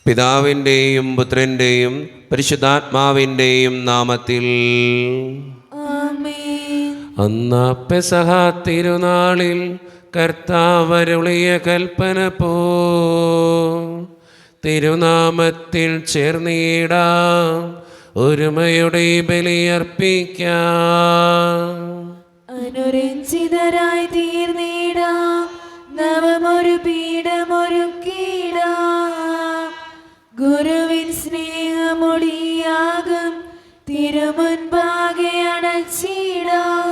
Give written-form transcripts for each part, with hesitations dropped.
പിതാവിൻ്റെയും പുത്രൻ്റെയും പരിശുദ്ധാത്മാവിൻ്റെയും നാമത്തിൽ. അന്ന് പെസഹ തിരുനാളിൽ കർത്താവരുളിയ കൽപ്പന പോ തിരുനാമത്തിൽ ചേർന്നിടാം, ഒരുമയുടെ ബലിയർപ്പിക്കാം. അനുരഞ്ജിതരായി തീർന്നിടാം, നവമൊരു പീഠമൊരുക്കിടാം. ഗുരുവിൻ സ്നേഹമൊടിയാകും തിരുമുൻപാകെ അണച്ചിടാം.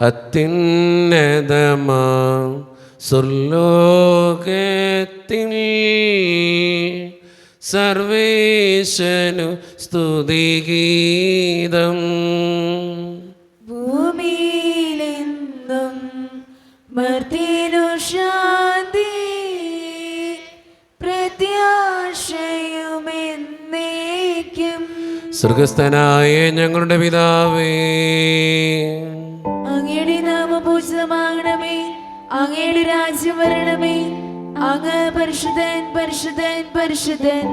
അത്യുന്നതമാ സ്വർലോകത്തിൽ സർവേശനു സ്തുതിഗീതം. ഭൂമിയിലെന്നും മർത്യനു ശാന്തി, പ്രത്യാശയുമെന്നേക്കും. സ്വർഗസ്ഥനായ ഞങ്ങളുടെ പിതാവേ, അങ്ങയുടെ നാമം പൂജിതമാകണമേ, അങ്ങയുടെ രാജ്യം വരണമേ. അങ്ങ് പരിശുദ്ധൻ പരിശുദ്ധൻ പരിശുദ്ധൻ.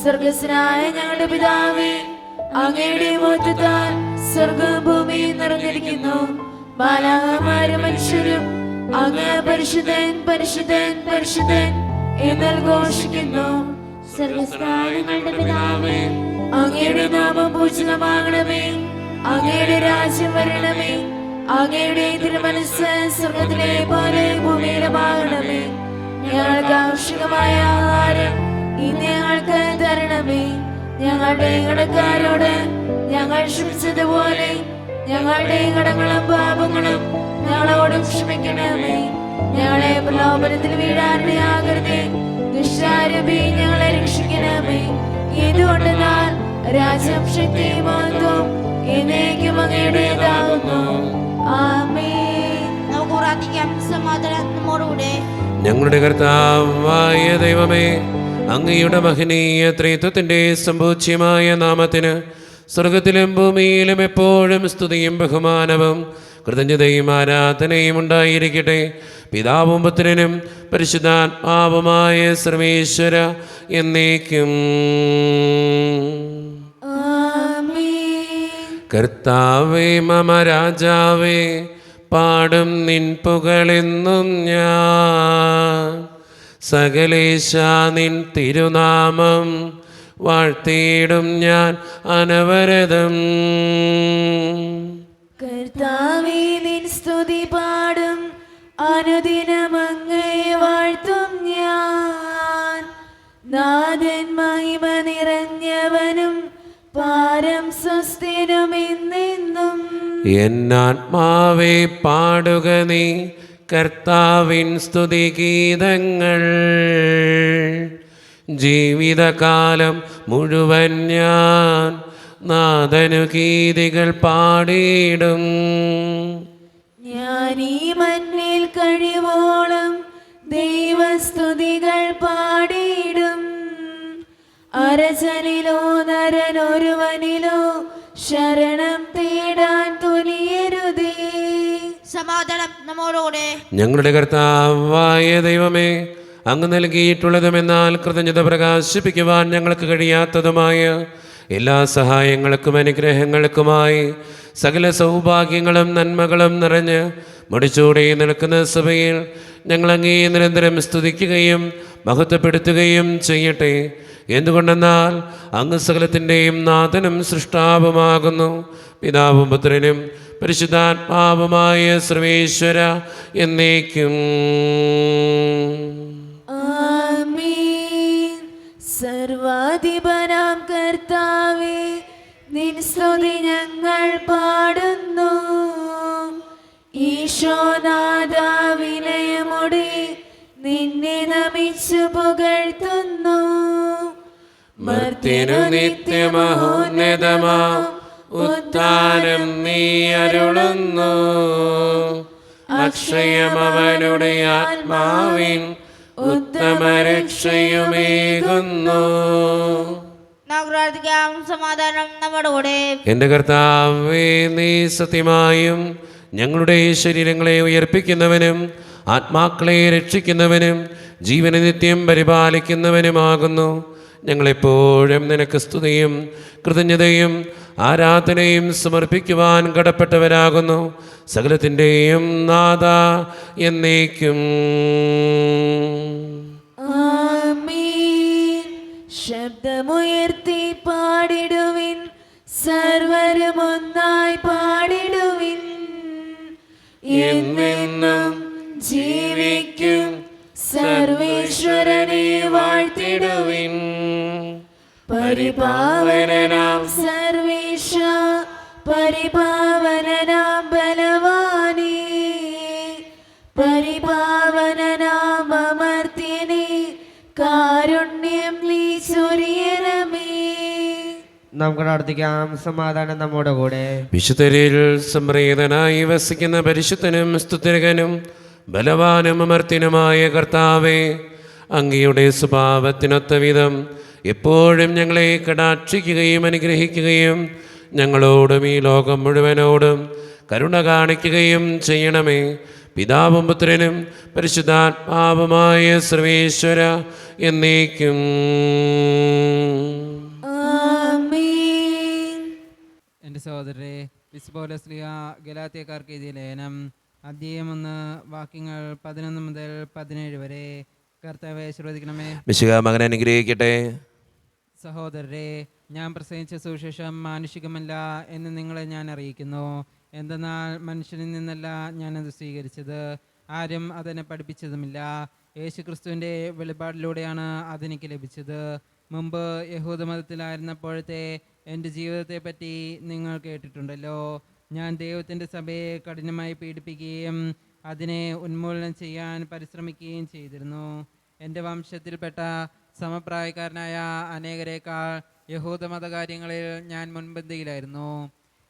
സ്വർഗസ്ഥനായ ഞങ്ങളുടെ പിതാവേ, അങ്ങയുടെ മഹത്വത്താൽ സ്വർഗവും ഭൂമിയും നിറഞ്ഞിരിക്കുന്നു. മാലാഖമാരും മനുഷ്യരും അങ്ങ് പരിശുദ്ധൻ പരിശുദ്ധൻ പരിശുദ്ധൻ എന്ന് ഘോഷിക്കുന്നു. സ്വർഗസ്ഥനായ ഞങ്ങളുടെ പിതാവേ, അങ്ങയുടെ നാമം പൂജിതമാകണമേ, അങ്ങയുടെ രാജ്യം വരണമേ. അങ്ങയുടെ തിരുമനസ്സ് സ്വർഗത്തിലെ പോലെ ഭൂമിയിലുമാകണമേ. ഞങ്ങൾക്ക് ആവശ്യമായ ആഹാരം ഇന്ന് ഞങ്ങൾക്ക് തരണമേ. ഞങ്ങളുടെ കടക്കാരോട് ഞങ്ങൾ ക്ഷമിച്ചതുപോലെ ഞങ്ങളുടെ കടങ്ങളും പാപങ്ങളും ഞങ്ങളോടും ക്ഷമിക്കണമേ. ഞങ്ങളെ പ്രലോഭനത്തിൽ വീഴാനിടയാകരുതേ, ദുഷ്ടാരൂപി ഞങ്ങളെ രക്ഷിക്കണമേ. ഇതുകൊണ്ടെന്നാൽ രാജ്യം ശക്തിയും മഹത്വവും എന്നേക്കും അങ്ങയുടേതാകുന്നു. ആമേൻ. നമുക്ക് പ്രാർത്ഥിക്കാം. സമാധാനം നമ്മോടുകൂടെ. ഞങ്ങളുടെ കർത്താവായ ദൈവമേ, അങ്ങയുടെ മഹനീയ ത്രിത്വത്തിന്റെ സമ്പൂജ്യമായ നാമത്തിന് സ്വർഗത്തിലും ഭൂമിയിലും എപ്പോഴും സ്തുതിയും ബഹുമാനവും കൃതജ്ഞതയും ആരാധനയും ഉണ്ടായിരിക്കട്ടെ. പിതാവും പുത്രനും പരിശുദ്ധാത്മാവുമായ സർവേശ്വര എന്നേക്കും. കർത്താവേ മമ രാജാവേ, പാടും നിൻ പുകളെന്നും ഞാൻ. സകലേശ നിൻ തിരുനാമം വാഴ്ത്തിയിടും ഞാൻ അനവരതം. കർത്താവേ നിൻ സ്തുതി പാടും, അനുദിനം അങ്ങയെ വാഴ്ത്തും ഞാൻ. നാഥൻ മഹിമ നിറഞ്ഞവനും പാരം സ്വസ്ഥനും എന്നെന്നും. എന്നാത്മാവേ പാടുക നീ കർത്താവിൻ സ്തുതിഗീതങ്ങൾ. ജീവിതകാലം മുഴുവൻ ഞാൻ നാഥനു ഗീതികൾ പാടിയിടും. ഞാൻ ഈ മണ്ണിൽ കഴിവോളം ദൈവസ്തുതികൾ പാടിയിടും. അരചലിലോ നരനൊരുവനിലോ ശരണം തേടാൻ തുനിയരുതേ. സമാധാനം നമ്മോടുകൂടെ. ഞങ്ങളുടെ കർത്താവായ ദൈവമേ, അങ്ങ് നൽകിയിട്ടുള്ളതുമെന്നാൽ കൃതജ്ഞത പ്രകാശിപ്പിക്കുവാൻ ഞങ്ങൾക്ക് കഴിയാത്തതുമായ എല്ലാ സഹായങ്ങൾക്കും അനുഗ്രഹങ്ങൾക്കുമായി സകല സൗഭാഗ്യങ്ങളും നന്മകളും നിറഞ്ഞ് മുടിച്ചൂടെ നിൽക്കുന്ന സഭയിൽ ഞങ്ങൾ അങ്ങേ നിരന്തരം സ്തുതിക്കുകയും മഹത്വപ്പെടുത്തുകയും ചെയ്യട്ടെ. എന്തുകൊണ്ടെന്നാൽ അങ്ങ് സകലത്തിൻ്റെയും നാഥനും സൃഷ്ടാവുമാകുന്നു. പിതാവും പുത്രനും പരിശുദ്ധാത്മാവുമായ സർവേശ്വര എന്നേക്കും. ആമേൻ. സർവാധിപനാം കർത്താവേ, നിൻ സ്തുതി ഞങ്ങൾ പാടുന്നു. ഈശോനാഥ വിനയമോടെ നിന്നെ നമിച്ചു പുകഴ്ത്തുന്നു. മർത്യനു നിത്യമഹോന്നതമാ ഉത്ഥാനം നീ അരുളുന്നു. അക്ഷയമവനുടെ ആത്മാവിൻ ഉത്തമ രക്ഷയുമേകുന്നു. സമാധാനം നമ്മുടെ കൂടെ. എൻ്റെ കർത്താവേ, നീ സത്യമായും ഞങ്ങളുടെ ശരീരങ്ങളെ ഉയർപ്പിക്കുന്നവനും ആത്മാക്കളെ രക്ഷിക്കുന്നവനും ജീവനെ നിത്യം പരിപാലിക്കുന്നവനുമാകുന്നു. ഞങ്ങളെപ്പോഴും നിനക്ക് സ്തുതിയും കൃതജ്ഞതയും ആരാധനയും സമർപ്പിക്കുവാൻ കടപ്പെട്ടവരാകുന്നു. സകലത്തിൻ്റെയും നാഥ എന്നേക്കും. ആമേൻ. ശബ്ദമുയർത്തി പാടിടുവിൻ, സർവരും ഒന്നായി പാടിടുവിൻ. എന്നെന്നും ജീവിക്കും സർവേശ്വരനെ വാഴ്ത്തിടുവിൻ. പരിപാവനനാം സർവേശ, പരിപാവനനാം ബലവാനേ, പരിപാവനനാം അമർത്യനേ, കാരുണ്യം നീ ചൊരിയണമേ. നമുക്ക് പ്രാർത്ഥിക്കാം. സമാധാനം നമ്മുടെ കൂടെ. വിശുദ്ധരിൽ സംപ്രീതനായി വസിക്കുന്ന പരിശുദ്ധനും സ്തുതികനും ബലവാനും അമർത്തിനുമായ കർത്താവേ, അങ്ങയുടെ സ്വഭാവത്തിനൊത്ത വിധം എപ്പോഴും ഞങ്ങളെ കടാക്ഷിക്കുകയും അനുഗ്രഹിക്കുകയും ഞങ്ങളോടും ഈ ലോകം മുഴുവനോടും കരുണ കാണിക്കുകയും ചെയ്യണമേ. പിതാവും പുത്രനും പരിശുദ്ധാത്മാവുമായ സർവേശ്വര എന്നേക്കും. എൻ്റെ സഹോദരരെ, വിസ്ബോലസ്ലിഹ ഗലാത്യക്കാർക്ക് എഴുതിയ ലേഖനം അധ്യായം 1 വാക്യങ്ങൾ 11 മുതൽ 17 വരെ. കർത്താവെ ശ്രദ്ധിക്കണമേ. മിശിഹാ മകനെ അനുഗ്രഹിക്കട്ടെ. സഹോദരരെ, ഞാൻ പ്രസംഗിച്ച സുവിശേഷം മാനുഷികമല്ല എന്ന് നിങ്ങളെ ഞാൻ അറിയിക്കുന്നു. എന്തെന്നാൽ മനുഷ്യനിൽ നിന്നല്ല ഞാനത് സ്വീകരിച്ചത്, ആരും അതെന്നെ പഠിപ്പിച്ചതുമില്ല. യേശുക്രിസ്തുവിൻ്റെ വെളിപാടിലൂടെയാണ് അതെനിക്ക് ലഭിച്ചത്. മുമ്പ് യഹൂദ മതത്തിലായിരുന്നപ്പോഴത്തെ എൻ്റെ ജീവിതത്തെപ്പറ്റി നിങ്ങൾ കേട്ടിട്ടുണ്ടല്ലോ. ഞാൻ ദൈവത്തിൻ്റെ സഭയെ കഠിനമായി പീഡിപ്പിക്കുകയും അതിനെ ഉന്മൂലനം ചെയ്യാൻ പരിശ്രമിക്കുകയും ചെയ്തിരുന്നു. എൻ്റെ വംശത്തിൽപ്പെട്ട സമപ്രായക്കാരനായ അനേകരേക്കാൾ യഹൂദ മതകാര്യങ്ങളിൽ ഞാൻ മുൻപന്തിയിലായിരുന്നു.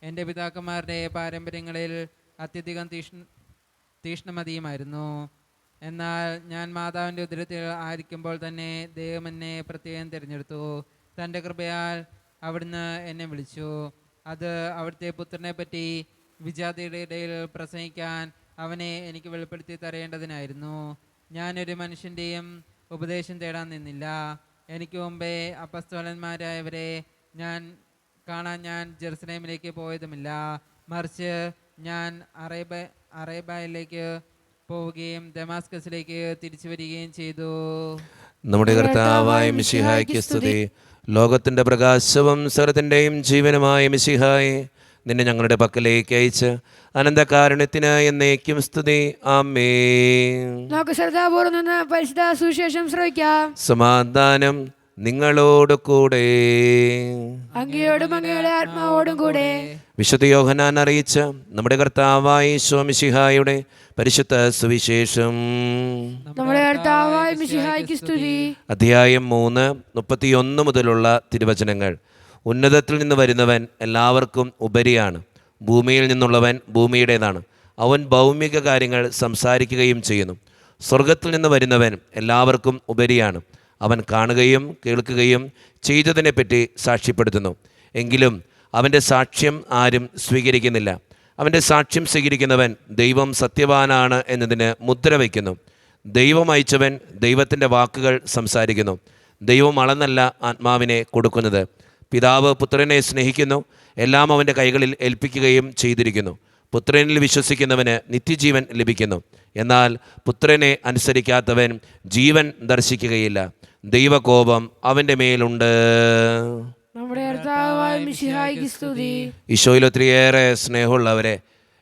എൻ്റെ പിതാക്കന്മാരുടെ പാരമ്പര്യങ്ങളിൽ അത്യധികം തീഷ്ണമതിയുമായിരുന്നു. എന്നാൽ ഞാൻ മാതാവിൻ്റെ ഉദരത്തിൽ ആയിരിക്കുമ്പോൾ തന്നെ ദൈവം എന്നെ പ്രത്യേകം തിരഞ്ഞെടുത്തു. തൻ്റെ കൃപയാൽ അവിടുന്ന് എന്നെ വിളിച്ചു. അത് അവിടുത്തെ പുത്രനെ പറ്റി വിജാതിയുടെ ഇടയിൽ പ്രസംഗിക്കാൻ അവനെ എനിക്ക് വെളിപ്പെടുത്തി തരേണ്ടതിനായിരുന്നു. ഞാനൊരു മനുഷ്യൻ്റെയും ഉപദേശം തേടാൻ നിന്നില്ല. എനിക്ക് മുമ്പേ അപ്പസ്തോലന്മാരായവരെ കാണാൻ ഞാൻ ജെറുസലേമിലേക്ക് പോയതുമില്ല. മറിച്ച് ഞാൻ അറേബ്യയിലേക്ക് പോവുകയും ദമാസ്കസിലേക്ക് തിരിച്ചു വരികയും ചെയ്തു. നമ്മുടെ കർത്താവായ മിശിഹായ്ക്ക് സ്തുതി. ലോകത്തിൻ്റെ പ്രകാശവും സകലത്തിൻ്റെയും ജീവനുമായ മിശിഹായെ, നിന്നെ ഞങ്ങളുടെ പക്കലേക്ക് അയച്ച് അനന്തകാരുണ്യത്തിന് എന്നേക്കും സ്തുതി. ആമേൻ. നമുക്ക് ശ്രദ്ധാപൂർവ്വം നിന്ന് പരിശുദ്ധ സുവിശേഷം ശ്രവിക്കാം. സമാധാനം നിങ്ങളോട് കൂടെ. അങ്ങയോടും അങ്ങയുടെ ആത്മാവോടും കൂടെ. വിശുദ്ധ യോഹന്നാൻ അറിയിച്ച നമ്മുടെ കർത്താവായ ഈശോ മിശിഹായുടെ പരിശുദ്ധ സുവിശേഷം. നമ്മുടെ കർത്താവായ മിശിഹായ്ക്ക് സ്തുതി. അധ്യായം 3, 31 മുതലുള്ള തിരുവചനങ്ങൾ. ഉന്നതത്തിൽ നിന്ന് വരുന്നവൻ എല്ലാവർക്കും ഉപരിയാണ്. ഭൂമിയിൽ നിന്നുള്ളവൻ ഭൂമിയുടേതാണ്. അവൻ ഭൗമിക കാര്യങ്ങൾ സംസാരിക്കുകയും ചെയ്യുന്നു. സ്വർഗത്തിൽ നിന്ന് വരുന്നവൻ എല്ലാവർക്കും ഉപരിയാണ്. അവൻ കാണുകയും കേൾക്കുകയും ചെയ്തതിനെപ്പറ്റി സാക്ഷ്യപ്പെടുത്തുന്നു. എങ്കിലും അവൻ്റെ സാക്ഷ്യം ആരും സ്വീകരിക്കുന്നില്ല. അവൻ്റെ സാക്ഷ്യം സ്വീകരിക്കുന്നവൻ ദൈവം സത്യവാനാണ് എന്നതിന് മുദ്ര വയ്ക്കുന്നു. ദൈവം അയച്ചവൻ ദൈവത്തിൻ്റെ വാക്കുകൾ സംസാരിക്കുന്നു. ദൈവം അളന്നല്ല ആത്മാവിനെ കൊടുക്കുന്നത്. പിതാവ് പുത്രനെ സ്നേഹിക്കുന്നു, എല്ലാം അവൻ്റെ കൈകളിൽ ഏൽപ്പിക്കുകയും ചെയ്തിരിക്കുന്നു. പുത്രനിൽ വിശ്വസിക്കുന്നവന് നിത്യജീവൻ ലഭിക്കുന്നു. എന്നാൽ പുത്രനെ അനുസരിക്കാത്തവൻ ജീവൻ ദർശിക്കുകയില്ല. ദൈവകോപം അവൻ്റെ മേലുണ്ട്. നമ്മുടെ കർത്താവായ മിശിഹായ്ക്ക് സ്തുതി. ഈശോയിൽ ഒത്തിരിയേറെ സ്നേഹമുള്ളവരെ,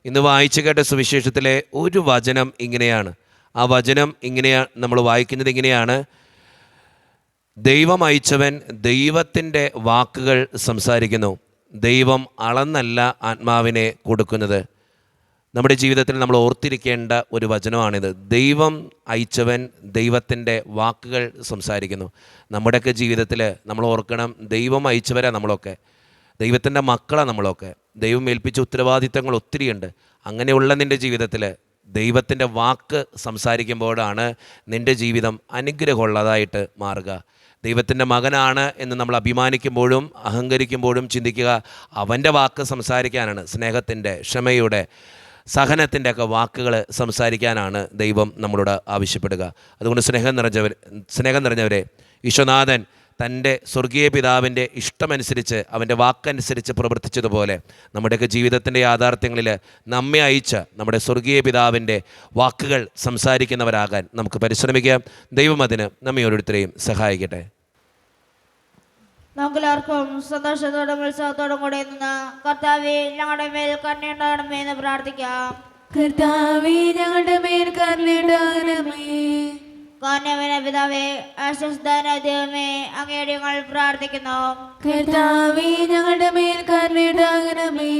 ഇന്ന് വായിച്ചു കേട്ട സുവിശേഷത്തിലെ ഒരു വചനം ഇങ്ങനെയാണ്. ആ വചനം നമ്മൾ വായിക്കുന്നത് ഇങ്ങനെയാണ്: ദൈവം അയച്ചവൻ ദൈവത്തിൻ്റെ വാക്കുകൾ സംസാരിക്കുന്നു. ദൈവം അളന്നല്ല ആത്മാവിനെ കൊടുക്കുന്നത്. നമ്മുടെ ജീവിതത്തിൽ നമ്മൾ ഓർത്തിരിക്കേണ്ട ഒരു വചനമാണിത്. ദൈവം അയച്ചവൻ ദൈവത്തിൻ്റെ വാക്കുകൾ സംസാരിക്കുന്നു. നമ്മുടെയൊക്കെ ജീവിതത്തിൽ നമ്മൾ ഓർക്കണം, ദൈവം അയച്ചവരാണ് നമ്മളൊക്കെ, ദൈവത്തിൻ്റെ മക്കളാണ് നമ്മളൊക്കെ. ദൈവം ഏൽപ്പിച്ച ഉത്തരവാദിത്തങ്ങൾ ഒത്തിരിയുണ്ട്. അങ്ങനെയുള്ള നിൻ്റെ ജീവിതത്തിൽ ദൈവത്തിൻ്റെ വാക്ക് സംസാരിക്കുമ്പോഴാണ് നിൻ്റെ ജീവിതം അനുഗ്രഹമുള്ളതായിട്ട് മാറുക. ദൈവത്തിൻ്റെ മകനാണ് എന്ന് നമ്മൾ അഭിമാനിക്കുമ്പോഴും അഹങ്കരിക്കുമ്പോഴും ചിന്തിക്കുക, അവൻ്റെ വാക്ക് സംസാരിക്കാനാണ്. സ്നേഹത്തിൻ്റെ, ക്ഷമയുടെ, സഹനത്തിൻ്റെ ഒക്കെ വാക്കുകൾ സംസാരിക്കാനാണ് ദൈവം നമ്മളോട് ആവശ്യപ്പെടുക. അതുകൊണ്ട് സ്നേഹം നിറഞ്ഞവരെ, ഈശോനാഥൻ തൻ്റെ സ്വർഗീയ പിതാവിൻ്റെ ഇഷ്ടമനുസരിച്ച് അവൻ്റെ വാക്കനുസരിച്ച് പ്രവർത്തിച്ചതുപോലെ നമ്മുടെയൊക്കെ ജീവിതത്തിൻ്റെ യാഥാർത്ഥ്യങ്ങളിൽ നമ്മെ അയച്ച നമ്മുടെ സ്വർഗീയ പിതാവിൻ്റെ വാക്കുകൾ സംസാരിക്കുന്നവരാകാൻ നമുക്ക് പരിശ്രമിക്കാം. ദൈവം അതിന് നമ്മെ ഓരോരുത്തരെയും സഹായിക്കട്ടെ. നമുക്കെല്ലാവർക്കും സന്തോഷത്തോടും ഉത്സവത്തോടും കൂടെ നിന്ന് കർത്താവേ ഞങ്ങളുടെ മേൽ കരുണയുണ്ടാകണമേ എന്ന് പ്രാർത്ഥിക്കാം. കർത്താവേ ഞങ്ങളുടെ മേൽ കരുണയുണ്ടാകണമേ. കാരുണ്യവാനായ പിതാവേ, ആശ്വസ്തനായ ദൈവമേ, അങ്ങയുടെ ഞങ്ങൾ പ്രാർത്ഥിക്കുന്നു. കർത്താവേ ഞങ്ങളുടെ മേൽ കരുണയുണ്ടാകണമേ.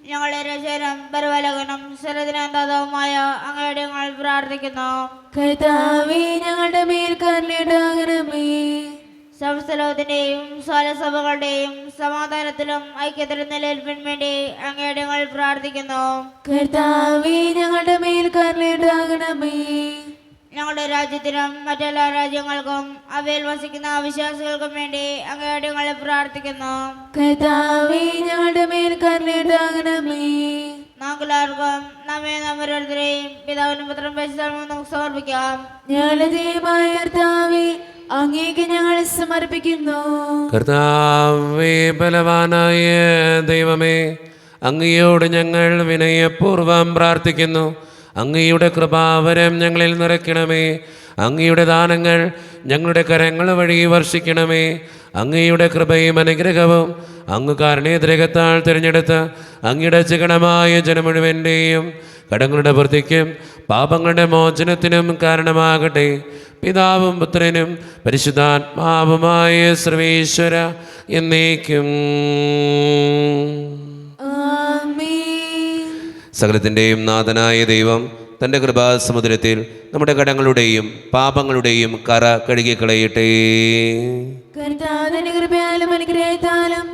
ഞങ്ങളുടെ രക്ഷകനും പരിപാലകനും സർവ്വദിനാന്തവുമായ അങ്ങയുടെ ഞങ്ങൾ പ്രാർത്ഥിക്കുന്നു. കർത്താവേ ഞങ്ങളുടെ മേൽ കരുണയുണ്ടാകണമേ. സമസ്ത ലോകത്തിന്റെയും സഭകളുടെയും സമാധാനത്തിലും ഐക്യത്തിലും നിലനിൽപ്പിന് വേണ്ടി അങ്ങയുടെ ഞങ്ങൾ പ്രാർത്ഥിക്കുന്നു. കർത്താവേ ഞങ്ങളുടെ മേൽ കരുണയുണ്ടാകണമേ. ഞങ്ങളുടെ രാജ്യത്തിനും മറ്റെല്ലാ രാജ്യങ്ങൾക്കും അവയിൽ വസിക്കുന്ന വിശ്വാസികൾക്കും വേണ്ടി അങ്ങയുടെ ഞങ്ങൾ പ്രാർത്ഥിക്കുന്നു. കർത്താവേ ഞങ്ങളുടെ മേൽ കരുണയുണ്ടാകണമേ. നമുക്കെല്ലാവർക്കും നമ്മെ ഓരോരുത്തരെയും പിതാവിനും പുത്രനും പരിശുദ്ധാത്മാവിനും നമുക്ക് സമർപ്പിക്കാം. ഞങ്ങളുടെ ദൈവമായ കർത്താവേ, അങ്ങേക്ക് ഞങ്ങൾ സമർപ്പിക്കുന്നു. കർത്താവേ, ബലവാനായ ദൈവമേ, അങ്ങയോട് ഞങ്ങൾ വിനയപൂർവ്വം പ്രാർത്ഥിക്കുന്നു. അങ്ങയുടെ കൃപാവരം ഞങ്ങളിൽ നിറയ്ക്കണമേ. അങ്ങയുടെ ദാനങ്ങൾ ഞങ്ങളുടെ കരങ്ങൾ വഴി വർഷിക്കണമേ. അങ്ങയുടെ കൃപയും അനുഗ്രഹവും അങ്ങ് കാരുണ്യദ്രേകത്താൽ തിരഞ്ഞെടുത്ത് അങ്ങയുടെ ചികണമായ ജനം മുഴുവൻ്റെയും കടങ്ങളുടെ വൃത്തിക്കും പാപങ്ങളുടെ മോചനത്തിനും കാരണമാകട്ടെ. പിതാവും പുത്രനും പരിശുദ്ധാത്മാവുമായ സർവേശ്വര എന്നേക്കും. സകലത്തിൻ്റെയും നാഥനായ ദൈവം തൻ്റെ കൃപാസമുദ്രത്തിൽ നമ്മുടെ കടങ്ങളുടെയും പാപങ്ങളുടെയും കറ കഴുകിക്കളയട്ടെ. കർത്താവിന്റെ കൃപയാലും അനുഗ്രഹത്താലും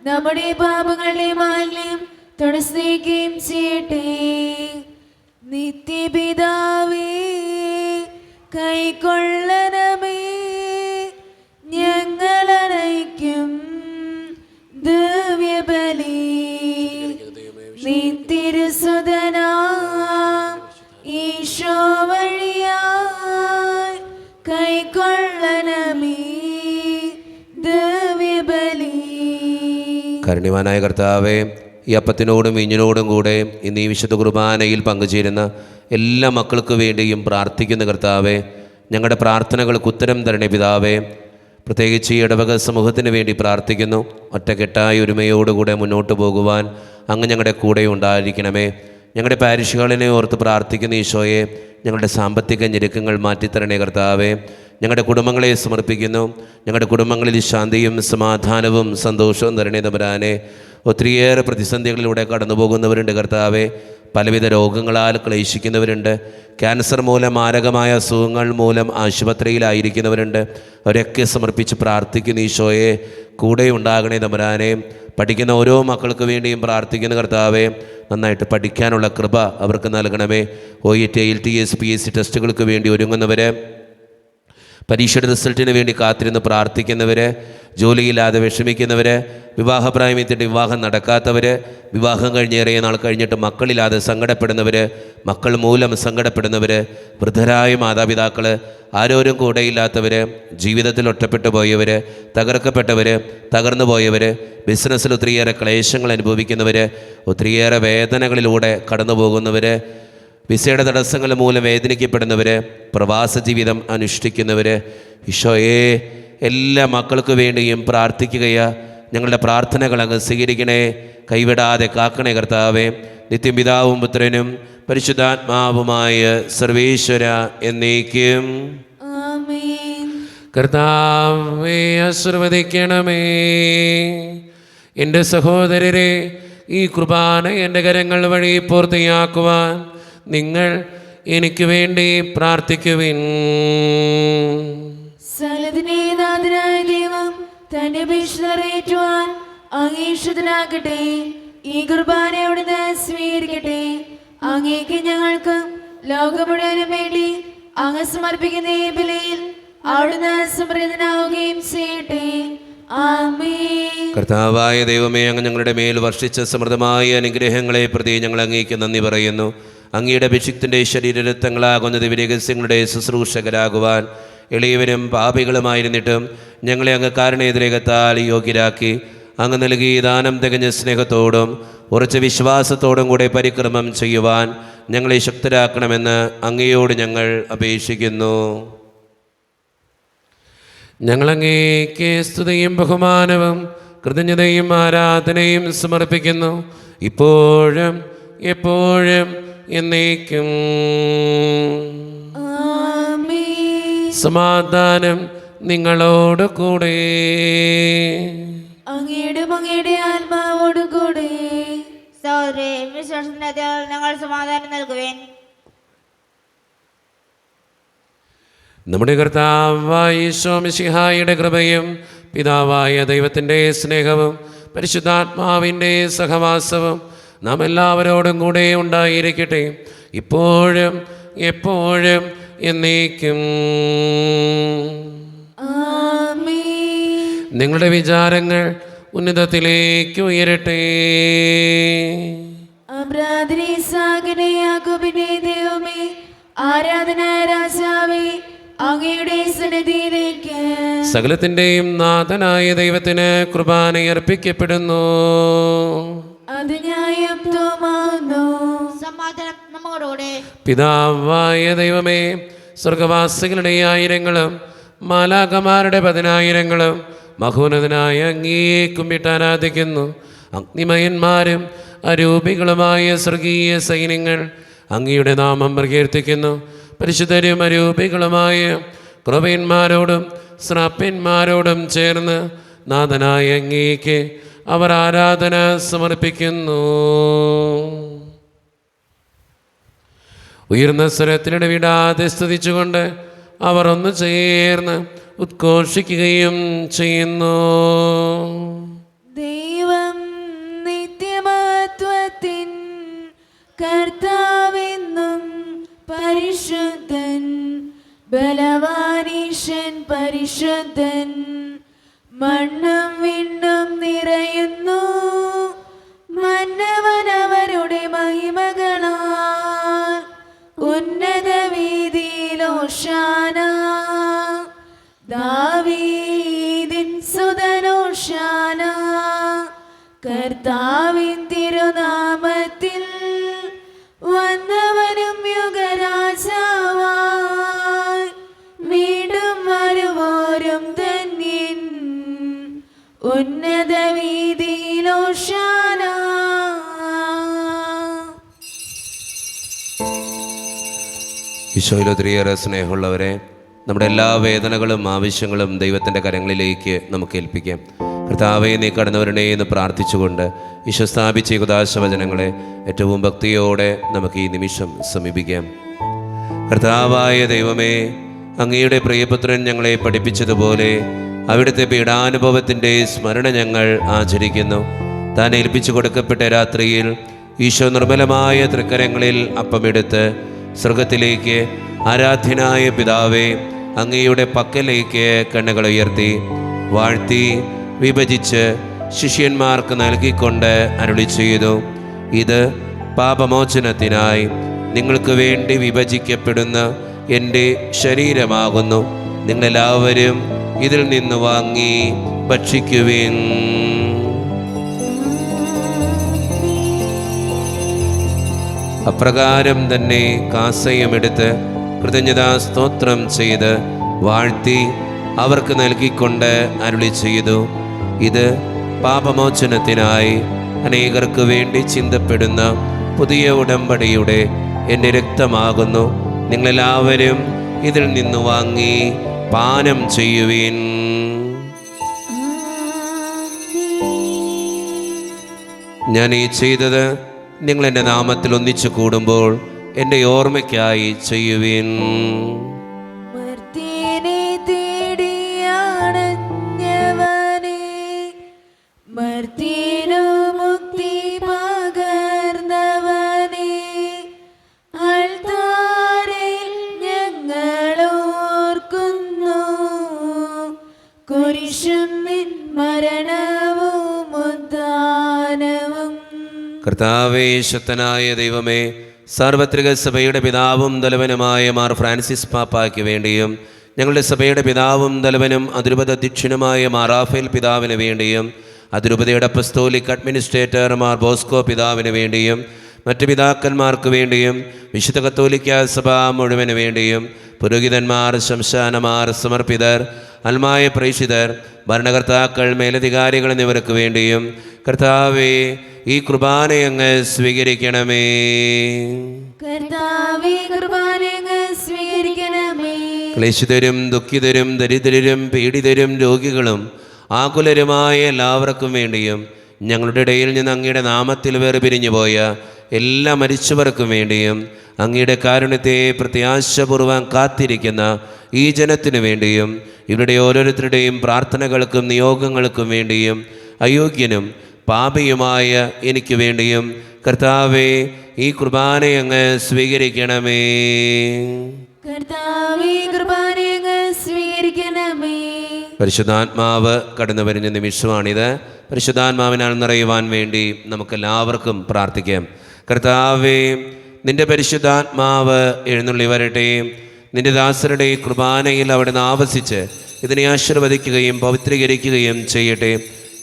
നമ്മുടെ പാപങ്ങളുടെ മാലിന്യം തുടക്കുകയും ചെയ്യട്ടെ. നിത്യപിതാവേ, കൈക്കൊള്ളണമേ ഞങ്ങളണയ്ക്കും ദിവ്യബലി. നിത്യസുതനാം ഈശോ വഴിയായി കൈക്കൊള്ളണമേ ദിവ്യബലി. കാരുണ്യവാനായ കർത്താവേ, ഈ അപ്പത്തിനോടും വീഞ്ഞിനോടും കൂടെ ഇന്ന് ഈ വിശുദ്ധ കുർബാനയിൽ പങ്കുചേരുന്ന എല്ലാ മക്കൾക്ക് വേണ്ടിയും പ്രാർത്ഥിക്കുന്ന കർത്താവേ, ഞങ്ങളുടെ പ്രാർത്ഥനകൾക്ക് ഉത്തരം തരണേ പിതാവേ. പ്രത്യേകിച്ച് ഈ ഇടവക സമൂഹത്തിന് വേണ്ടി പ്രാർത്ഥിക്കുന്നു. ഒറ്റക്കെട്ടായ ഒരുമയോടുകൂടെ മുന്നോട്ട് പോകുവാൻ അങ്ങ് ഞങ്ങളുടെ കൂടെ ഉണ്ടായിരിക്കണമേ. ഞങ്ങളുടെ പാരിഷുകളിനെ ഓർത്ത് പ്രാർത്ഥിക്കുന്ന ഈശോയെ, ഞങ്ങളുടെ സാമ്പത്തിക ഞെരുക്കങ്ങൾ മാറ്റിത്തരണേ കർത്താവേ. ഞങ്ങളുടെ കുടുംബങ്ങളെ സമർപ്പിക്കുന്നു. ഞങ്ങളുടെ കുടുംബങ്ങളിൽ ശാന്തിയും സമാധാനവും സന്തോഷവും തരണേ തമ്പുരാനെ. ഒത്തിരിയേറെ പ്രതിസന്ധികളിലൂടെ കടന്നു പോകുന്നവരുണ്ട് കർത്താവേ. പലവിധ രോഗങ്ങളാൽ ക്ലേശിക്കുന്നവരുണ്ട്. ക്യാൻസർ മൂലം, മാരകമായ അസുഖങ്ങൾ മൂലം ആശുപത്രിയിലായിരിക്കുന്നവരുണ്ട്. അവരൊക്കെ സമർപ്പിച്ച് പ്രാർത്ഥിക്കുന്ന ഈശോയെ, കൂടെ ഉണ്ടാകണേ തമ്പുരാനെ. പഠിക്കുന്ന ഓരോ മക്കൾക്ക് വേണ്ടിയും പ്രാർത്ഥിക്കുന്ന കർത്താവേ, നന്നായിട്ട് പഠിക്കാനുള്ള കൃപ അവർക്ക് നൽകണമേ. OET, IELTS, PSC ടെസ്റ്റുകൾക്ക് വേണ്ടി ഒരുങ്ങുന്നവർ, പരീക്ഷയുടെ റിസൾട്ടിന് വേണ്ടി കാത്തിരുന്ന് പ്രാർത്ഥിക്കുന്നവർ, ജോലിയില്ലാതെ വിഷമിക്കുന്നവർ, വിവാഹപ്രായമെത്തിയിട്ട് വിവാഹം നടക്കാത്തവർ, വിവാഹം കഴിഞ്ഞേറിയ നാൾ കഴിഞ്ഞിട്ട് മക്കളില്ലാതെ സങ്കടപ്പെടുന്നവർ, മക്കൾ മൂലം സങ്കടപ്പെടുന്നവർ, വൃദ്ധരായ മാതാപിതാക്കൾ, ആരോരും കൂടെയില്ലാത്തവർ, ജീവിതത്തിൽ ഒറ്റപ്പെട്ടു പോയവർ, തകർക്കപ്പെട്ടവർ, തകർന്നു പോയവർ, ബിസിനസ്സിൽ ഒത്തിരിയേറെ ക്ലേശങ്ങൾ അനുഭവിക്കുന്നവർ, ഒത്തിരിയേറെ വേദനകളിലൂടെ കടന്നു പോകുന്നവർ, വിസയുടെ തടസ്സങ്ങൾ മൂലം വേദനിക്കപ്പെടുന്നവർ, പ്രവാസ ജീവിതം അനുഷ്ഠിക്കുന്നവർ, ഈശോയെ എല്ലാ മക്കൾക്ക് വേണ്ടിയും പ്രാർത്ഥിക്കുകയാ. ഞങ്ങളുടെ പ്രാർത്ഥനകൾ അങ്ങ് സ്വീകരിക്കണേ, കൈവിടാതെ കാക്കണേ കർത്താവേ. നിത്യം പിതാവും പുത്രനും പരിശുദ്ധാത്മാവുമായ സർവേശ്വര എന്നേക്കും. കർത്താവേ ആശീർവദിക്കണമേ. എൻ്റെ സഹോദരരെ, ഈ കുർബാന എൻ്റെ കരങ്ങൾ വഴി പൂർത്തിയാക്കുവാൻ നിങ്ങൾ എനിക്ക് വേണ്ടി പ്രാർത്ഥിക്കുവിൻ. സകലത്തിന്റെയും ദൈവം തന്റെ അപേക്ഷ നിറവേറ്റുവാൻ അങ്ങേഷത്തിനാക്കട്ടെ. ഈ കുർബാന അവിടുന്ന് സ്വീകരിക്കട്ടെ. അങ്ങേക്ക് ഞങ്ങൾക്ക് ലോകം മുഴുവനും വേണ്ടി അങ്ങ് സമർപ്പിക്കുന്ന ഈ ബലിയിൽ അവിടുന്ന് സമൃദ്ധനാവുകയും ചെയ്യട്ടെ. ആമേൻ. കർത്താവായ ദൈവമേ, അങ്ങ് ഞങ്ങളുടെ മേൽ വർഷിച്ച സമൃദ്ധമായ അനുഗ്രഹങ്ങളെ പ്രതി ഞങ്ങൾ അങ്ങേക്ക് നന്ദി പറയുന്നു. അങ്ങയുടെ അഭിഷിക്തൻ്റെ ശരീരരക്തങ്ങളാകുന്ന ദിവ്യരഹസ്യങ്ങളുടെ ശുശ്രൂഷകരാകുവാൻ എളിയവരും പാപികളുമായിരുന്നിട്ടും ഞങ്ങളെ അങ്ങ് കാരുണ്യതിരകത്താൽ യോഗ്യരാക്കി അങ്ങ് നൽകിയ ദാനം തികഞ്ഞ സ്നേഹത്തോടും ഉറച്ച വിശ്വാസത്തോടും കൂടെ പരിക്രമം ചെയ്യുവാൻ ഞങ്ങളെ ശക്തരാക്കണമെന്ന് അങ്ങയോട് ഞങ്ങൾ അപേക്ഷിക്കുന്നു. ഞങ്ങളങ്ങേക്ക് സ്തുതിയും ബഹുമാനവും കൃതജ്ഞതയും ആരാധനയും സമർപ്പിക്കുന്നു, ഇപ്പോഴും എപ്പോഴും എന്നേക്കും. സമാധാനം നിങ്ങളോട് കൂടെ. അങ്ങയുടെ ആത്മാവോട് കൂടെ. സഹോദരി, വിശ്വാസത്തിൽ ഞങ്ങൾ സമാധാനം നൽകുവേൻ. നമ്മുടെ കർത്താവായ ഈശോ മിശിഹായുടെ കൃപയും പിതാവായ ദൈവത്തിൻ്റെ സ്നേഹവും പരിശുദ്ധാത്മാവിൻ്റെ സഹവാസവും നാം എല്ലാവരോടും കൂടെ ഉണ്ടായിരിക്കട്ടെ, ഇപ്പോഴും എപ്പോഴും എന്നേക്കും. നിങ്ങളുടെ വിചാരങ്ങൾ ഉന്നതത്തിലേക്ക് ഉയരട്ടെ. ദൈവമേ, ആരാധനായ രാജാവേ, അങ്ങയുടെ സന്നിധിയിലേക്ക് സകലത്തിൻ്റെയും നാഥനായ ദൈവത്തിന് കുർബാന അർപ്പിക്കപ്പെടുന്നു. അത് ന്യായത്വമാകുന്നു. സമാധാനം നമ്മോടുകൂടെ. പിതാവായ ദൈവമേ, സ്വർഗവാസികളുടെ ആയിരങ്ങളും മാലാഖമാരുടെ 10,000ങ്ങളും മഹോന്നതനായ അങ്ങയെ കുമ്പിട്ട് ആരാധിക്കുന്നു. അഗ്നിമയന്മാരും അരൂപികളുമായ സ്വർഗീയ സൈന്യങ്ങൾ അങ്ങയുടെ നാമം പ്രകീർത്തിക്കുന്നു. പരിശുദ്ധരും അരൂപികളുമായ ക്രൂബന്മാരോടും ശ്രാപ്യന്മാരോടും ചേർന്ന് നാഥനായ അങ്ങേക്ക് അവർ ആരാധന സമർപ്പിക്കുന്നു. ഉയർന്ന സ്വരത്തിലൂടെ വിടാതെ സ്തുതിച്ചുകൊണ്ട് അവർ ഒന്ന് ചേർന്ന് ഉദ്ഘോഷിക്കുകയും ചെയ്യുന്നു. ദൈവം നിത്യമഹത്വത്തിൻ കർത്താവെന്നും പരിശുദ്ധൻ, ബലവാനീശൻ പരിശുദ്ധൻ, മണ്ണും വിണ്ണും നിറയുന്നു മന്നവനവരുടെ മഹിമകളാൽ. ഉന്നത വീതിയിൽ ഹോശാന, ദാവീദിൻ സുതൻ ഹോശാന. കർത്താവിൻ തിരുനാമത്തിൽ വന്നവനും യുഗരാജാവായി വീണ്ടും വരുവോരും ധന്യൻ. ഉന്നത വീതിയിൽ ഹോശാന. ഈശോയിൽ ഒത്തിരിയേറെ സ്നേഹമുള്ളവരെ, നമ്മുടെ എല്ലാ വേദനകളും ആവശ്യങ്ങളും ദൈവത്തിൻ്റെ കരങ്ങളിലേക്ക് നമുക്ക് ഏൽപ്പിക്കാം. കർത്താവേ, നീ കടന്നവരണേ എന്ന് പ്രാർത്ഥിച്ചുകൊണ്ട് ഈശോ സ്ഥാപിച്ച ഈ ഉദാശവചനങ്ങളെ ഏറ്റവും ഭക്തിയോടെ നമുക്ക് ഈ നിമിഷം സമീപിക്കാം. കർത്താവായ ദൈവമേ, അങ്ങയുടെ പ്രിയപുത്രൻ ഞങ്ങളെ പഠിപ്പിച്ചതുപോലെ അവിടുത്തെ പീഡാനുഭവത്തിൻ്റെ സ്മരണ ഞങ്ങൾ ആചരിക്കുന്നു. താൻ ഏൽപ്പിച്ചു കൊടുക്കപ്പെട്ട രാത്രിയിൽ ഈശോ നിർമ്മലമായ തൃക്കരങ്ങളിൽ അപ്പമെടുത്ത് സ്വർഗത്തിലേക്ക് ആരാധ്യനായ പിതാവേ അങ്ങയുടെ പക്കലേക്ക് കണ്ണുകൾ ഉയർത്തി വാഴ്ത്തി വിഭജിച്ച് ശിഷ്യന്മാർക്ക് നൽകിക്കൊണ്ട് അരുളി ചെയ്തു, ഇത് പാപമോചനത്തിനായി നിങ്ങൾക്ക് വേണ്ടി വിഭജിക്കപ്പെടുന്ന എൻ്റെ ശരീരമാകുന്നു. നിങ്ങളെല്ലാവരും ഇതിൽ നിന്ന് വാങ്ങി ഭക്ഷിക്കുവിൻ. അപ്രകാരം തന്നെ കാസയുമെടുത്ത് കൃതജ്ഞതാ സ്തോത്രം ചെയ്ത് വാഴ്ത്തി അവർക്ക് നൽകിക്കൊണ്ട് അരുളി ചെയ്തു, ഇത് പാപമോചനത്തിനായി അനേകർക്ക് വേണ്ടി ചിന്തപ്പെടുന്ന പുതിയ ഉടമ്പടിയുടെ എൻ്റെ രക്തമാകുന്നു. നിങ്ങളെല്ലാവരും ഇതിൽ നിന്ന് വാങ്ങി പാനം ചെയ്യുവിൻ. ഞാൻ ഈ ചെയ്തത് നിങ്ങൾ എൻ്റെ നാമത്തിൽ ഒന്നിച്ചു കൂടുമ്പോൾ എൻ്റെ ഓർമ്മയ്ക്കായി ചെയ്യുവിൻ. മർത്യനെ തേടിയാണഞ്ഞവനെ, മർത്യനു മുക്തി പകർന്നവനെ, അൾത്താരയിൽ ഞങ്ങൾ ഓർക്കുന്നു. കുരിശും നിൻ മരണവും പുനരുദ്ധാനവും. കർത്താവേ, ശക്തനായ ദൈവമേ, സാർവത്രിക സഭയുടെ പിതാവും തലവനുമായ മാർ ഫ്രാൻസിസ് പാപ്പായ്ക്ക് വേണ്ടിയും ഞങ്ങളുടെ സഭയുടെ പിതാവും തലവനും അതിരൂപത അധ്യക്ഷനുമായ മാർ റാഫേൽ പിതാവിന് വേണ്ടിയും അതിരൂപതയുടെ അപ്പസ്തോലിക് അഡ്മിനിസ്ട്രേറ്റർ മാർ ബോസ്കോ പിതാവിന് വേണ്ടിയും മറ്റ് പിതാക്കന്മാർക്ക് വേണ്ടിയും വിശുദ്ധ കത്തോലിക്ക സഭ മുഴുവന് വേണ്ടിയും പുരോഹിതന്മാർ, ശംശാനമാർ, സമർപ്പിതർ, അൽമായ പ്രേക്ഷിതർ, ഭരണകർത്താക്കൾ, മേലധികാരികൾ എന്നിവർക്ക് വേണ്ടിയും കർത്താവേ, ഈ കുർബാനയങ്ങ് സ്വീകരിക്കണമേ. കർത്താവേ, കുർബാനയങ്ങ് സ്വീകരിക്കണമേ. ക്ലേശിതരും ദുഃഖിതരും ദരിദ്രരും പീഡിതരും രോഗികളും ആകുലരുമായ എല്ലാവർക്കും വേണ്ടിയും ഞങ്ങളുടെ ഇടയിൽ നിന്ന് അങ്ങയുടെ നാമത്തിൽ വേർപിരിഞ്ഞു പോയ എല്ലാ മരിച്ചവർക്കും വേണ്ടിയും അങ്ങയുടെ കാരുണ്യത്തെ പ്രത്യാശപൂർവ്വം കാത്തിരിക്കുന്ന ഈ ജനത്തിനു വേണ്ടിയും ഇവരുടെ ഓരോരുത്തരുടെയും പ്രാർത്ഥനകൾക്കും നിയോഗങ്ങൾക്കും വേണ്ടിയും അയോഗ്യനും പാപിയുമായ എനിക്ക് വേണ്ടിയും കർത്താവേ, ഈ കുർബാനയങ്ങ് സ്വീകരിക്കണമേ. കർത്താവേ, കുർബാനയങ്ങ് സ്വീകരിക്കണമേ. പരിശുദ്ധാത്മാവ് കടന്നു വരുന്ന നിമിഷമാണിത്. പരിശുദ്ധാത്മാവിനാൽ നിറയുവാൻ വേണ്ടി നമുക്കെല്ലാവർക്കും പ്രാർത്ഥിക്കാം. കർത്താവേ, നിന്റെ പരിശുദ്ധാത്മാവ് എഴുന്നള്ളി വരട്ടെ. നിന്റെ ദാസരുടെ കുർബാനയിൽ അവിടുന്ന് ആവസിച്ച് ഇതിനെ ആശീർവദിക്കുകയും പവിത്രീകരിക്കുകയും ചെയ്യട്ടെ.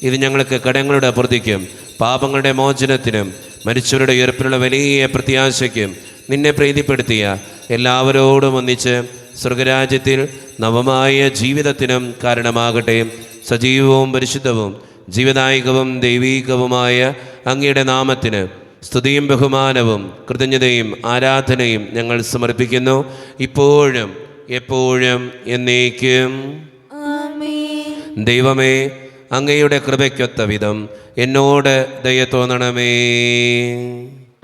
ഇത് ഞങ്ങൾക്ക് കടങ്ങളുടെ അപ്പുറത്തേക്കും പാപങ്ങളുടെ മോചനത്തിനും മരിച്ചവരുടെ ഉയർപ്പിലുള്ള വലിയ പ്രത്യാശയ്ക്കും നിന്നെ പ്രീതിപ്പെടുത്തിയ എല്ലാവരോടും ഒന്നിച്ച് സ്വർഗരാജ്യത്തിൽ നവമായ ജീവിതത്തിനും കാരണമാകട്ടെ. സജീവവും പരിശുദ്ധവും ജീവദായകവും ദൈവീകവുമായ അങ്ങയുടെ നാമത്തിന് സ്തുതിയും ബഹുമാനവും കൃതജ്ഞതയും ആരാധനയും ഞങ്ങൾ സമർപ്പിക്കുന്നു, ഇപ്പോഴും എപ്പോഴും എന്നേക്കും. ആമേൻ. ദൈവമേ, അങ്ങയുടെ കൃപയ്ക്കൊത്ത വിധം എന്നോട് ദയ തോന്നണമേ.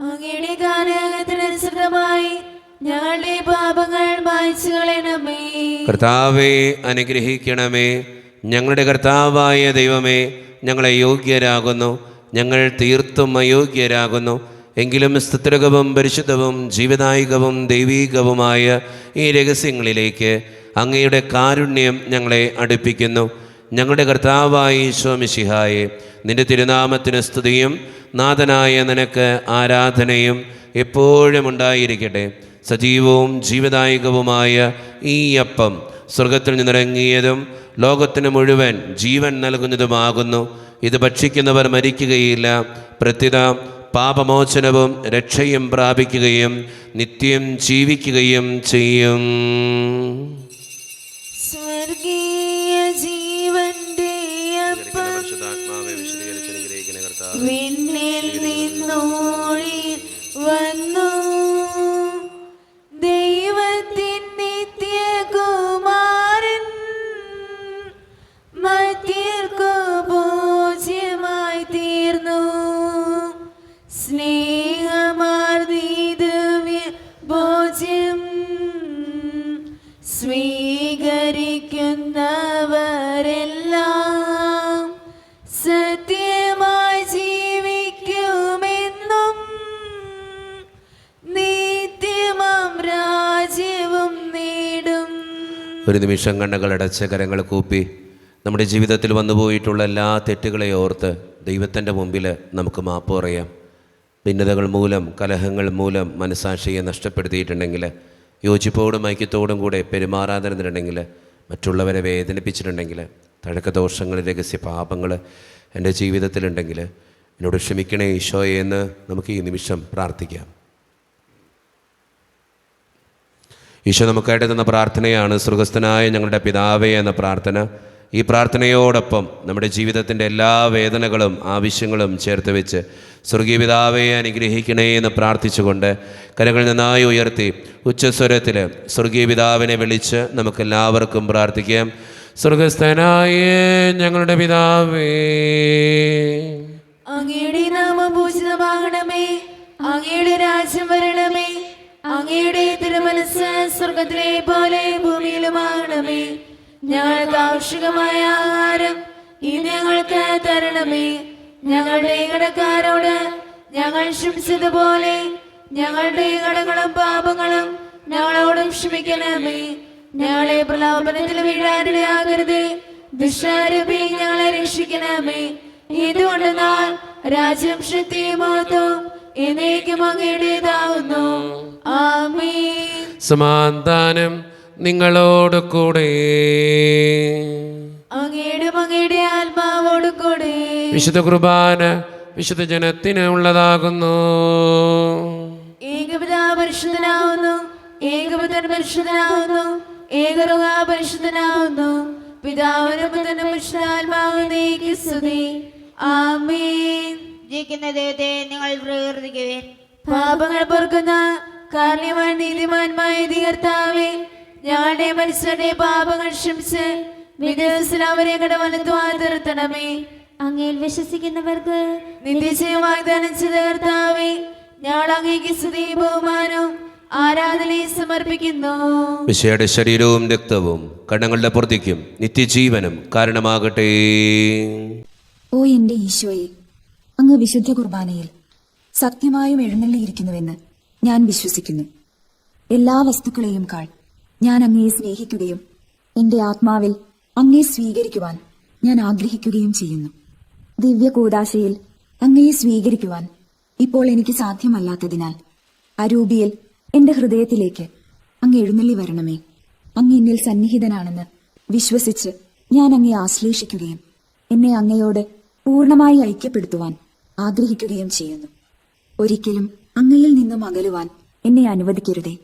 അങ്ങയുടെ കാലത്തിനനുസൃതമായി ഞങ്ങളുടെ പാപങ്ങൾ മായ്ച്ചു കളയണമേ. കർത്താവെ, അനുഗ്രഹിക്കണമേ. ഞങ്ങളുടെ കർത്താവായ ദൈവമേ, ഞങ്ങളെ യോഗ്യരാകുന്നു, ഞങ്ങൾ തീർത്തും അയോഗ്യരാകുന്നു. എങ്കിലും സ്തുത്യർഹവും പരിശുദ്ധവും ജീവദായകവും ദൈവീകവുമായ ഈ രഹസ്യങ്ങളിലേക്ക് അങ്ങയുടെ കാരുണ്യം ഞങ്ങളെ അടുപ്പിക്കുന്നു. ഞങ്ങളുടെ കർത്താവായ ഈശോ മിശിഹായെ, നിന്റെ തിരുനാമത്തിന് സ്തുതിയും നാഥനായ നിനക്ക് ആരാധനയും എപ്പോഴും ഉണ്ടായിരിക്കട്ടെ. സജീവവും ജീവദായകവുമായ ഈ അപ്പം സ്വർഗത്തിൽ നിന്നിറങ്ങിയതും ലോകത്തിന് മുഴുവൻ ജീവൻ നൽകുന്നതുമാകുന്നു. ഇത് ഭക്ഷിക്കുന്നവർ മരിക്കുകയില്ല, പ്രത്യുത പാപമോചനവും രക്ഷയും പ്രാപിക്കുകയും നിത്യം ജീവിക്കുകയും ചെയ്യും. സ്വർഗീയ ജീവന്റെ അപ്പം വിണ്ണിൽ നിന്നോടി വന്നു, ദൈവത്തിൻ നിത്യകുമാരൻ മധ്യർക്കു പൂജ്യമായി തീർന്നു. സ്നേഹമാർന്നീ ദിവ്യ ഭോജ്യം സ്വീകരിക്കുന്നവരെല്ലാം സത്യമായി ജീവിക്കുമെന്നും നിത്യമാം രാജ്യവും നേടും. ഒരു നിമിഷം കണ്ണുകളടച്ച് കരങ്ങൾ കൂപ്പി നമ്മുടെ ജീവിതത്തിൽ വന്നുപോയിട്ടുള്ള എല്ലാ തെറ്റുകളെ ഓർത്ത് ദൈവത്തിൻ്റെ മുമ്പിൽ നമുക്ക് മാപ്പ് പറയാം. ഭിന്നതകൾ മൂലം, കലഹങ്ങൾ മൂലം മനസാക്ഷിയെ നഷ്ടപ്പെടുത്തിയിട്ടുണ്ടെങ്കിൽ, യോജിപ്പോടും ഐക്യത്തോടും കൂടെ പെരുമാറാതിരുന്നിട്ടുണ്ടെങ്കിൽ, മറ്റുള്ളവരെ വേദനിപ്പിച്ചിട്ടുണ്ടെങ്കിൽ, തഴക്കദോഷങ്ങൾ, രഹസ്യ പാപങ്ങൾ എൻ്റെ ജീവിതത്തിലുണ്ടെങ്കിൽ എന്നോട് ക്ഷമിക്കണേ ഈശോയെ എന്ന് നമുക്ക് ഈ നിമിഷം പ്രാർത്ഥിക്കാം. ഈശോ നമുക്കായിട്ട് തന്ന പ്രാർത്ഥനയാണ് സ്വർഗസ്ഥനായ ഞങ്ങളുടെ പിതാവേ എന്ന പ്രാർത്ഥന. ഈ പ്രാർത്ഥനയോടൊപ്പം നമ്മുടെ ജീവിതത്തിൻ്റെ എല്ലാ വേദനകളും ആവശ്യങ്ങളും ചേർത്ത് വെച്ച് സ്വർഗീയ പിതാവേ അനുഗ്രഹിക്കണേ എന്ന് പ്രാർത്ഥിച്ചുകൊണ്ട് കരങ്ങൾ നന്നായി ഉയർത്തി ഉച്ചസ്വരത്തിൽ സ്വർഗീയ പിതാവിനെ വിളിച്ച് നമുക്കെല്ലാവർക്കും പ്രാർത്ഥിക്കാം. സ്വർഗസ്ഥനായ ഞങ്ങളുടെ പിതാവേ, അങ്ങയുടെ നാമം പൂജിതമാകണമേ, അങ്ങയുടെ രാജ്യം വരണമേ, അങ്ങയുടെ തിരുമനസ്സ് സ്വർഗത്തിലെ പോലെ ഭൂമിയിലുമാകണമേ. ഞങ്ങൾക്ക് ആവശ്യമായ ആഹാരം ഇന്ന് ഞങ്ങൾക്ക് തരണമേ. ഞങ്ങളുടെ കടക്കാരോട് ഞങ്ങൾ ക്ഷമിച്ചതുപോലെ ഞങ്ങളുടെ കടങ്ങളും പാപങ്ങളും ഞങ്ങളോടും ക്ഷമിക്കണമേ. ഞങ്ങളെ പ്രലോഭനത്തിൽ വീഴാനിടയാകരുതേ, ദുഷ്ടാരൂപി ഞങ്ങളെ രക്ഷിക്കണമേ. എന്തുകൊണ്ടെന്നാൽ രാജ്യം ശക്തിയും മഹത്വവും എന്നേക്കും അങ്ങയുടേതാവുന്നു. ആമേൻ. സമാധാനം നിങ്ങളോട് കൂടെ. അങ്ങയുടെ ആത്മാവോട് കൂടെ. വിശുദ്ധ കുർബാന വിശുദ്ധ ജനത്തിന് ഉള്ളതാകുന്നു. ഏകപിതാവ് പരിശുദ്ധനാവുന്നു, ഏകപുത്രൻ പരിശുദ്ധനാവുന്നു, ഏകറുഹ പരിശുദ്ധനാവുന്നു. പിതാവിനും പുത്രനും പരിശുദ്ധാത്മാവിനേക്ക് സ്തുതി. ആമേൻ. ജീവിക്കുന്ന ദൈവത്തെ നിങ്ങൾ പ്രകീർത്തിക്കുവിൻ. പാപങ്ങൾ പൊറുക്കുന്ന കാരണവാൻ നീതിമാന്മായ കർത്താവേ, ഞങ്ങളുടെ മനുഷ്യരുടെ പാപങ്ങൾ ക്ഷമിച്ച് വിദേശത്തിൽ അവരെ കടവലത്തുവാൻ നിർത്തണമേ. അങ്ങയിൽ വിശ്വസിക്കുന്നവർക്ക് നിത്യജയം വാഗ്ദാനം ചെയ്ത കർത്താവേ, ഞങ്ങൾ അങ്ങേക്ക് സ്തുതിയും ബഹുമാനവും ആരാധനയും സമർപ്പിക്കുന്നു. മിശിഹായുടെ ശരീരവും രക്തവും കടങ്ങളുടെ പൂർത്തിക്കും നിത്യജീവനും കാരണമാകട്ടെ. ഓ എന്റെ ഈശോയെ, അങ്ങ് വിശുദ്ധ കുർബാനയിൽ സത്യമായും എഴുന്നള്ളിയിരിക്കുന്നുവെന്ന് ഞാൻ വിശ്വസിക്കുന്നു. എല്ലാ വസ്തുക്കളെയും കാൾ ഞാൻ അങ്ങയെ സ്നേഹിക്കുകയും എന്റെ ആത്മാവിൽ അങ്ങയെ സ്വീകരിക്കുവാൻ ഞാൻ ആഗ്രഹിക്കുകയും ചെയ്യുന്നു. ദിവ്യ കൂദാശയിൽ അങ്ങയെ സ്വീകരിക്കുവാൻ ഇപ്പോൾ എനിക്ക് സാധ്യമല്ലാത്തതിനാൽ അരൂപിയിൽ എന്റെ ഹൃദയത്തിലേക്ക് അങ്ങ് എഴുന്നള്ളി വരണമേ. അങ്ങ് എന്നിൽ സന്നിഹിതനാണെന്ന് വിശ്വസിച്ച് ഞാൻ അങ്ങയെ ആശ്ലേഷിക്കുകയും എന്നെ അങ്ങയോട് പൂർണ്ണമായി ഐക്യപ്പെടുത്തുവാൻ ആഗ്രഹിക്കുകയും ചെയ്യുന്നു. ഒരിക്കലും അങ്ങയിൽ നിന്നും അകലുവാൻ എന്നെ അനുവദിക്കരുതേ.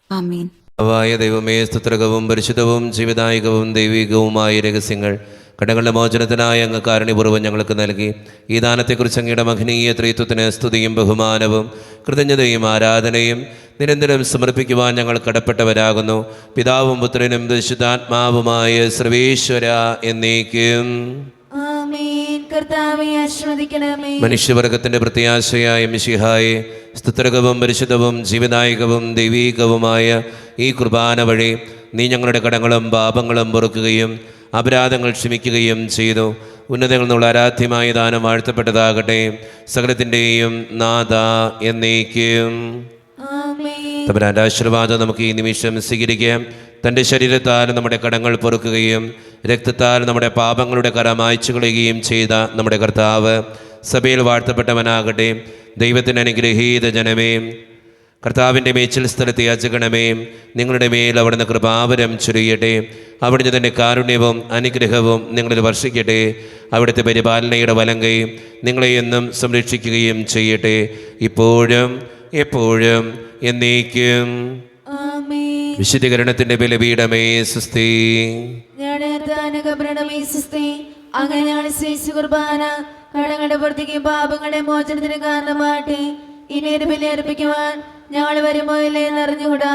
ആമേൻ. ായ ദൈവമേ, സ്തുത്രകവും പരിശുദ്ധവും ജീവിതായികവും ദൈവികവുമായ രഹസ്യങ്ങൾ കടങ്ങളുടെ മോചനത്തിനായ അങ്ങ് കാരുണ്യപൂർവ്വം ഞങ്ങൾക്ക് നൽകി. ഈ ദാനത്തെക്കുറിച്ച് അങ്ങയുടെ മഹനീയ ത്രിത്വത്തിന് സ്തുതിയും ബഹുമാനവും കൃതജ്ഞതയും ആരാധനയും നിരന്തരം സമർപ്പിക്കുവാൻ ഞങ്ങൾ കടപ്പെട്ടവരാകുന്നു. പിതാവും പുത്രനും പരിശുദ്ധാത്മാവുമായ സർവേശ്വര എന്നേക്കും. ആമേൻ. കർത്താവേ ആശീർവദിക്കണമേ. മനുഷ്യവർഗത്തിന്റെ പ്രത്യാശയായ മിശിഹായെ, സ്തുത്രകവും പരിശുദ്ധവും ജീവദായകവും ദൈവീകവുമായ ഈ കുർബാന വഴി നീ ഞങ്ങളുടെ കടങ്ങളും പാപങ്ങളും പൊറുക്കുകയും അപരാധങ്ങൾ ക്ഷമിക്കുകയും ചെയ്തു. ഉന്നതങ്ങളിൽ നിന്നുള്ള ആരാധ്യമായ ദാനം വാഴ്ത്തപ്പെട്ടതാകട്ടെ. സകലത്തിൻ്റെയും നാഥ എന്നേക്കും. ആമേൻ. തമ്പുരാന്റെ ആശീർവാദം നമുക്ക് ഈ നിമിഷം സ്വീകരിക്കാം. തൻ്റെ ശരീരത്താൽ നമ്മുടെ കടങ്ങൾ പൊറുക്കുകയും രക്തത്താൽ നമ്മുടെ പാപങ്ങളുടെ കര മായ്ച്ചു കളയുകയും ചെയ്ത നമ്മുടെ കർത്താവ് സഭയിൽ വാഴ്ത്തപ്പെട്ടവനാകട്ടെ. ദൈവത്തിന് അനുഗ്രഹീത ജനമേ, കർത്താവിൻ്റെ മേച്ചിൽ സ്ഥലത്തെ യാചകണമേ, നിങ്ങളുടെ മേൽ അവിടുന്ന് കൃപാവരം ചൊരിയട്ടെ. അവിടുന്ന് തൻ്റെ കാരുണ്യവും അനുഗ്രഹവും നിങ്ങളിൽ വർഷിക്കട്ടെ. അവിടുത്തെ പരിപാലനയുടെ വലങ്കൈ നിങ്ങളെ എന്നും സംരക്ഷിക്കുകയും ചെയ്യട്ടെ, ഇപ്പോഴും എപ്പോഴും എന്നേക്കും. ആമേൻ. വിശുദ്ധീകരണത്തിൻ്റെ ബലിപീഠമേ സ്വസ്തി. അങ്ങനെ ഞങ്ങൾ സ്വീകരിച്ച കുർബാന കടങ്ങളുടെ പൂർത്തിക്കും പാപങ്ങളുടെ മോചനത്തിന് കാരണമാട്ടെ. ഇനി ഒരു ബലി അർപ്പിക്കുവാൻ ഞങ്ങൾ വരുമോ ഇല്ലേ എന്നറിഞ്ഞുകൂടാ.